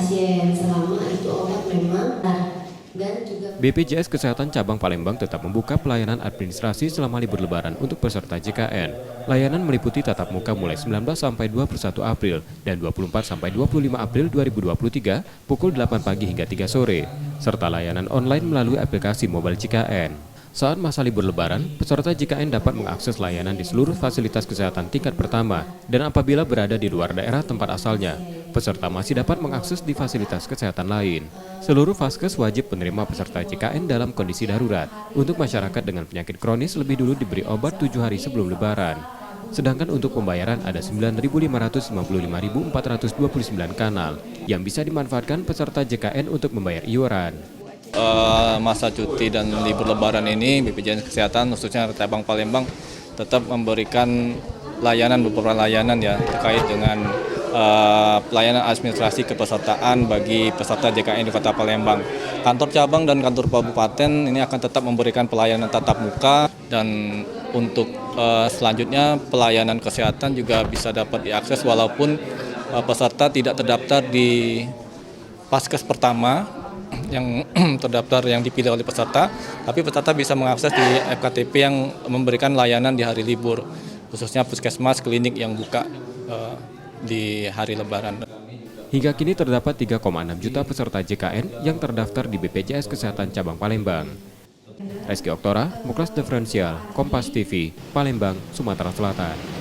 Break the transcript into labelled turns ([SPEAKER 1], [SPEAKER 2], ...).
[SPEAKER 1] pasien selama itu obat memang dan juga
[SPEAKER 2] BPJS Kesehatan Cabang Palembang tetap membuka pelayanan administrasi selama libur Lebaran untuk peserta JKN. Layanan meliputi tatap muka mulai 19 sampai 21 April dan 24 sampai 25 April 2023 pukul 8 pagi hingga 3 sore, serta layanan online melalui aplikasi mobile JKN. Saat masa libur Lebaran, peserta JKN dapat mengakses layanan di seluruh fasilitas kesehatan tingkat pertama dan apabila berada di luar daerah tempat asalnya, peserta masih dapat mengakses di fasilitas kesehatan lain. Seluruh vaskes wajib menerima peserta JKN dalam kondisi darurat. Untuk masyarakat dengan penyakit kronis lebih dulu diberi obat 7 hari sebelum Lebaran. Sedangkan untuk pembayaran ada 9.555.429 kanal yang bisa dimanfaatkan peserta JKN untuk membayar iuran.
[SPEAKER 3] Masa cuti dan libur Lebaran ini BPJS Kesehatan khususnya cabang Palembang tetap memberikan beberapa layanan ya terkait dengan pelayanan administrasi kepesertaan bagi peserta JKN di Kota Palembang. Kantor cabang dan kantor kabupaten ini akan tetap memberikan pelayanan tatap muka dan untuk selanjutnya pelayanan kesehatan juga bisa dapat diakses walaupun peserta tidak terdaftar di Paskes pertama yang terdaftar yang dipilih oleh peserta, tapi peserta bisa mengakses di FKTP yang memberikan layanan di hari libur, khususnya puskesmas, klinik yang buka di hari Lebaran.
[SPEAKER 2] Hingga kini terdapat 3,6 juta peserta JKN yang terdaftar di BPJS Kesehatan Cabang Palembang. Reski Oktora, Muklas Diferensial, Kompas TV, Palembang, Sumatera Selatan.